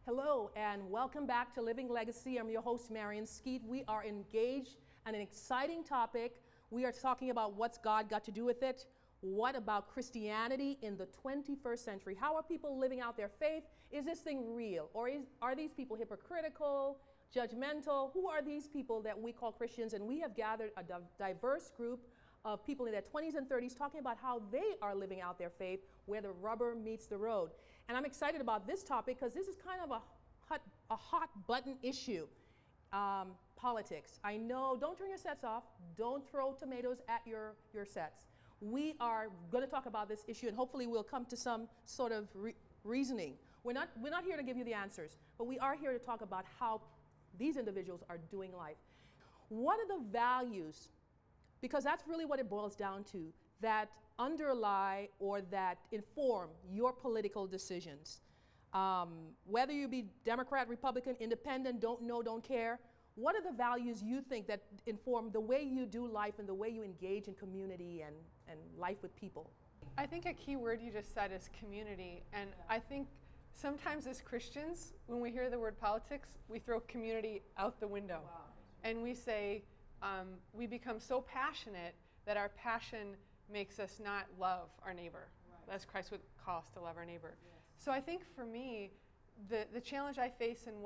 Hello and welcome back to Living Legacy. I'm your host, Marion Skeet. We are engaged in an exciting topic. We are talking about what's God got to do with it. What about Christianity in the 21st century? How are people living out their faith? Is this thing real? Or are these people hypocritical, judgmental? Who are these people that we call Christians? And we have gathered a diverse group of people in their 20s and 30s talking about how they are living out their faith where the rubber meets the road. And I'm excited about this topic because this is kind of a hot button issue. Politics. I know, don't turn your sets off. Don't throw tomatoes at your sets. We are going to talk about this issue and hopefully we'll come to some sort of reasoning. We're not here to give you the answers, but we are here to talk about how these individuals are doing life. What are the values? Because that's really what it boils down to, that underlie or that inform your political decisions. Whether you be Democrat, Republican, Independent, don't know, don't care, what are the values you think that inform the way you do life and the way you engage in community and life with people? I think a key word you just said is community. And I think sometimes as Christians, when we hear the word politics, we throw community out the window. Wow. And we say, we become so passionate that our passion makes us not love our neighbor, right, as Christ would call us to love our neighbor. Yes. So I think for me, the challenge I face and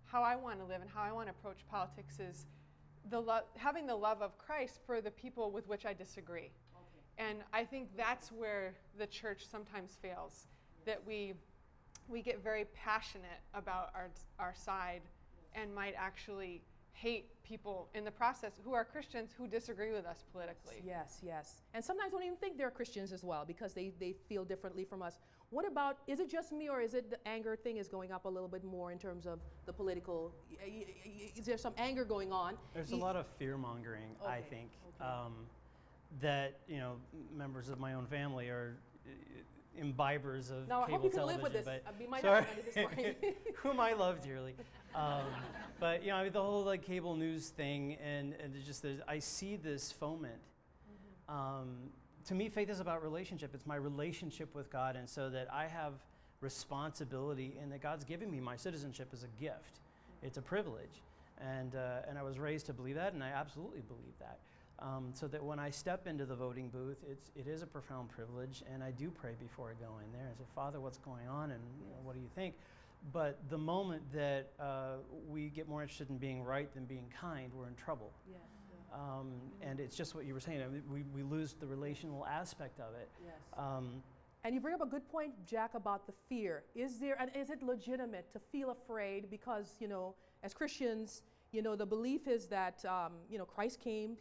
how I want to live and how I want to approach politics is having the love of Christ for the people with which I disagree. Okay. And I think that's where the church sometimes fails, that we get very passionate about our side and might actually hate people in the process who are Christians who disagree with us politically. Yes, yes. And sometimes don't even think they're Christians as well because they feel differently from us. What about, is it just me or is it the anger thing is going up a little bit more in terms of the political, is there some anger going on? There's a lot of fear-mongering, okay, I think, okay, that, members of my own family are imbibers of now, cable television. I hope you can live with this. We might sorry. not this morning. Whom I love dearly. But the whole cable news thing and just I see this foment. Mm-hmm. To me, faith is about relationship. It's my relationship with God, and so that I have responsibility and that God's giving me my citizenship as a gift. Mm-hmm. It's a privilege. And I was raised to believe that, and I absolutely believe that. So that when I step into the voting booth, it is a profound privilege, and I do pray before I go in there. I say, Father, what's going on, and what do you think? But the moment that we get more interested in being right than being kind, we're in trouble. Yes. And it's just what you were saying. I mean, we lose the relational aspect of it. Yes. And you bring up a good point, Jack, about the fear. Is it legitimate to feel afraid because, as Christians, the belief is that, Christ came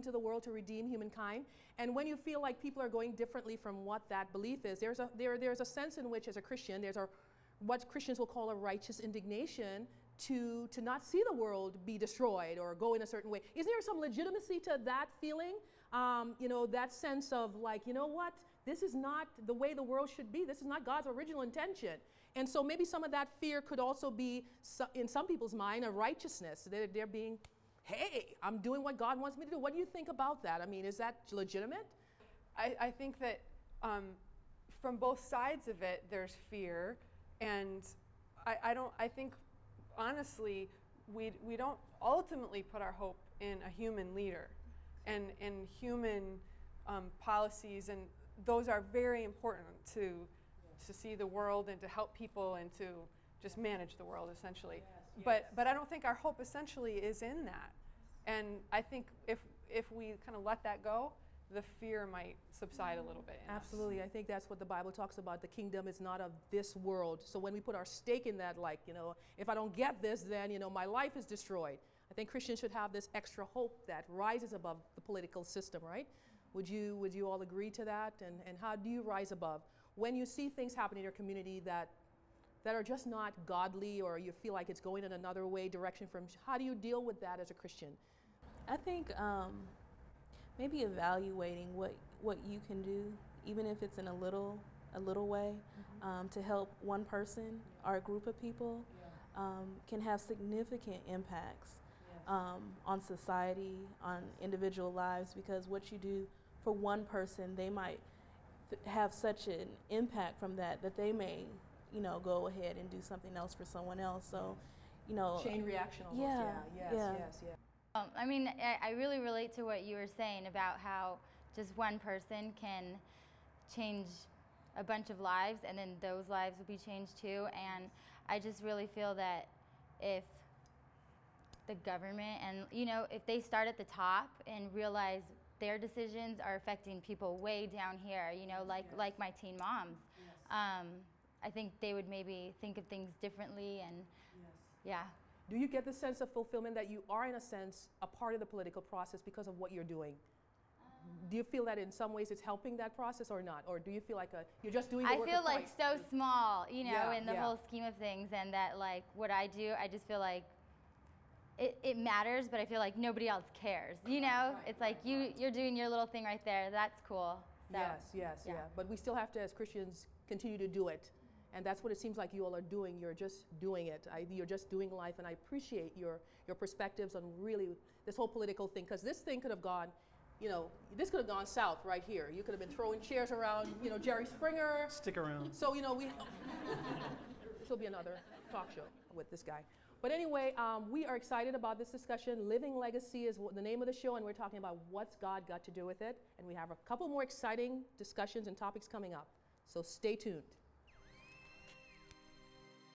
to the world to redeem humankind. And when you feel like people are going differently from what that belief is, there's a sense in which, as a Christian, there's what Christians will call a righteous indignation to not see the world be destroyed or go in a certain way. Is there some legitimacy to that feeling? That sense of what? This is not the way the world should be. This is not God's original intention. And so maybe some of that fear could also be, in some people's mind, a righteousness. They're being, hey, I'm doing what God wants me to do. What do you think about that? I mean, is that legitimate? I think that from both sides of it, there's fear. And I think, honestly, we don't ultimately put our hope in a human leader and in human policies, and those are very important to see the world and to help people and to just manage the world, essentially. Yes. But I don't think our hope essentially is in that. And I think if we kind of let that go, the fear might subside a little bit. Absolutely. I think that's what the Bible talks about. The kingdom is not of this world. So when we put our stake in that, if I don't get this, then, my life is destroyed. I think Christians should have this extra hope that rises above the political system, right? Would you all agree to that? And how do you rise above? When you see things happen in your community that are just not godly, or you feel like it's going in another direction from, how do you deal with that as a Christian? I think maybe evaluating what you can do, even if it's in a little way, mm-hmm, to help one person or a group of people, can have significant impacts on society, on individual lives, because what you do for one person, they might have such an impact from that they may go ahead and do something else for someone else. So, Chain reaction almost. Yeah, Yes, yeah. yes. I mean, I really relate to what you were saying about how just one person can change a bunch of lives, and then those lives will be changed too. And I just really feel that if the government and, if they start at the top and realize their decisions are affecting people way down here, like my teen moms, I think they would maybe think of things differently and, yeah. Do you get the sense of fulfillment that you are, in a sense, a part of the political process because of what you're doing? Do you feel that in some ways it's helping that process or not? Or do you feel like you're just doing the work I feel of like Christ? so small, Yeah, in the yeah. whole scheme of things, and that like what I do, I just feel like it matters, but I feel like nobody else cares, It's like you're doing your little thing right there. That's cool. So, Yes. yeah. But we still have to, as Christians, continue to do it. And that's what it seems like you all are doing. You're just doing it. You're just doing life. And I appreciate your perspectives on really this whole political thing. Because this thing could have gone, this could have gone south right here. You could have been throwing chairs around, Jerry Springer. Stick around. So, this will be another talk show with this guy. But anyway, we are excited about this discussion. Living Legacy is the name of the show, and we're talking about what's God got to do with it. And we have a couple more exciting discussions and topics coming up. So stay tuned.